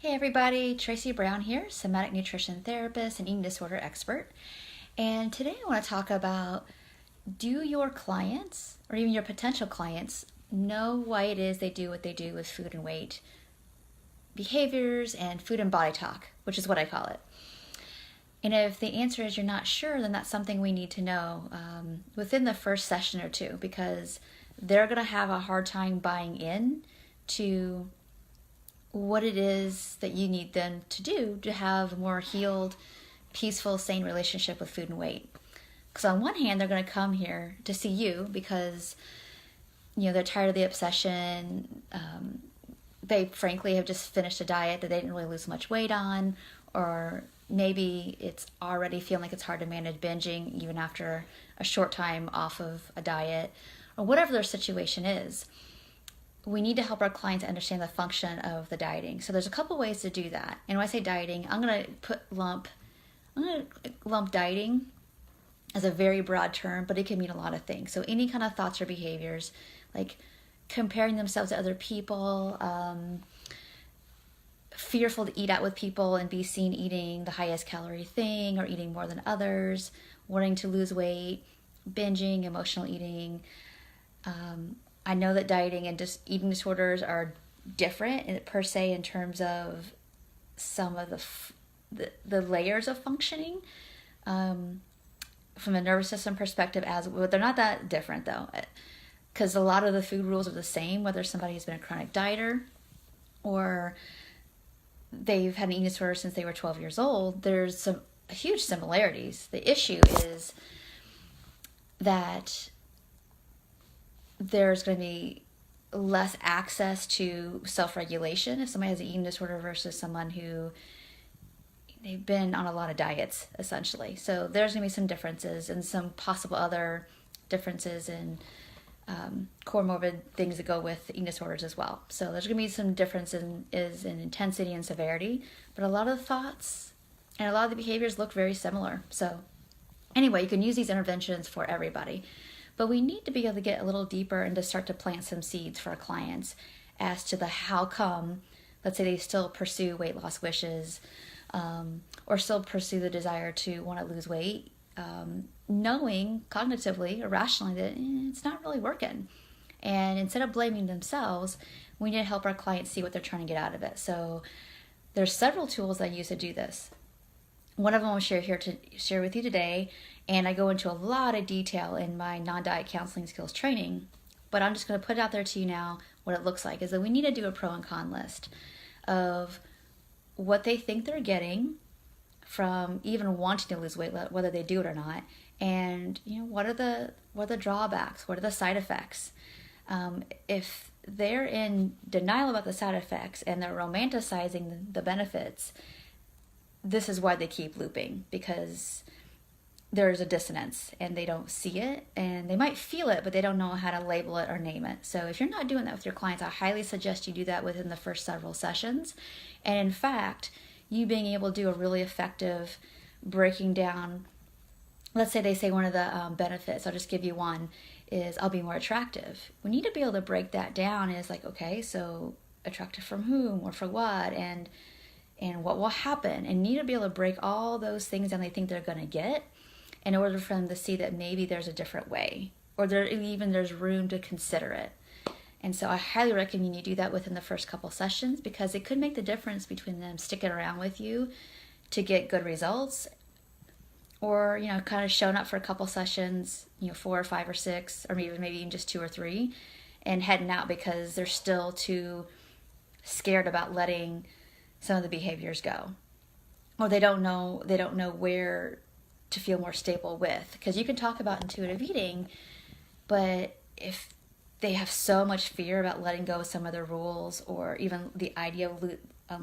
Hey everybody, Tracy Brown here, somatic nutrition therapist and eating disorder expert. And today I want to talk about, do your clients or even your potential clients know why it is they do what they do with food and weight behaviors and food and body talk, which is what I call it. And if the answer is you're not sure, then that's something we need to know within the first session or two, because they're going to have a hard time buying in to what it is that you need them to do to have a more healed, peaceful, sane relationship with food and weight. Because on one hand, they're going to come here to see you because, they're tired of the obsession. They frankly have just finished a diet that they didn't really lose much weight on, or maybe it's already feeling like it's hard to manage binging even after a short time off of a diet, or whatever their situation is. We need to help our clients understand the function of the dieting. So there's a couple ways to do that. And when I say dieting, I'm going to lump dieting as a very broad term, but it can mean a lot of things. So any kind of thoughts or behaviors, like comparing themselves to other people, fearful to eat out with people and be seen eating the highest calorie thing or eating more than others, wanting to lose weight, binging, emotional eating. I know that dieting and just eating disorders are different per se in terms of some of the layers of functioning from a nervous system perspective, but they're not that different though, because a lot of the food rules are the same, whether somebody has been a chronic dieter or they've had an eating disorder since they were 12 years old. There's some huge similarities. The issue is that there's going to be less access to self-regulation if somebody has an eating disorder versus someone who they've been on a lot of diets, essentially. So there's going to be some differences and some possible other differences in comorbid things that go with eating disorders as well. So there's going to be some differences in intensity and severity, but a lot of the thoughts and a lot of the behaviors look very similar. So anyway, you can use these interventions for everybody. But we need to be able to get a little deeper and to start to plant some seeds for our clients as to the how come. Let's say they still pursue weight loss wishes or still pursue the desire to want to lose weight, knowing cognitively or rationally that it's not really working. And instead of blaming themselves, we need to help our clients see what they're trying to get out of it. So there's several tools I use to do this. One of them I'll share with you today, and I go into a lot of detail in my non-diet counseling skills training, but I'm just going to put it out there to you now. What it looks like is that we need to do a pro and con list of what they think they're getting from even wanting to lose weight, whether they do it or not, and what are the drawbacks, what are the side effects. If they're in denial about the side effects and they're romanticizing the benefits, this is why they keep looping, because there's a dissonance and they don't see it, and they might feel it, but they don't know how to label it or name it. So if you're not doing that with your clients, I highly suggest you do that within the first several sessions. And in fact, you being able to do a really effective breaking down, let's say they say one of the benefits, I'll just give you one, is I'll be more attractive. We need to be able to break that down as like, okay, so attractive from whom or for what, and what will happen, and need to be able to break all those things down they think they're going to get in order for them to see that maybe there's a different way, or there's room to consider it. And so I highly recommend you do that within the first couple sessions, because it could make the difference between them sticking around with you to get good results, or kind of showing up for a couple sessions, 4 or 5 or 6, or maybe even just 2 or 3, and heading out because they're still too scared about letting some of the behaviors go, or they don't know where to feel more stable with. Because you can talk about intuitive eating, but if they have so much fear about letting go of some of their rules, or even the idea of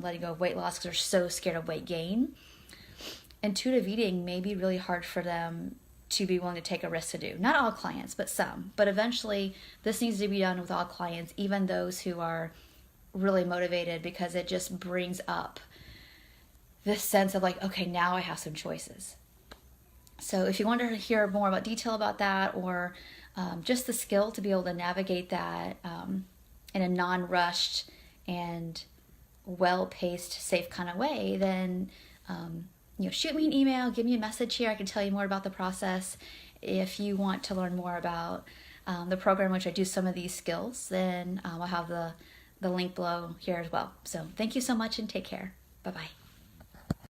letting go of weight loss because they're so scared of weight gain, intuitive eating may be really hard for them to be willing to take a risk to do. Not all clients, but some. But eventually this needs to be done with all clients, even those who are really motivated, because it just brings up this sense of like, okay, now I have some choices. So if you want to hear more about detail about that, or just the skill to be able to navigate that in a non-rushed and well-paced, safe kind of way, then shoot me an email, give me a message here. I can tell you more about the process. If you want to learn more about the program, which I do some of these skills, then I'll have the link below here as well. So thank you so much and take care. Bye-bye.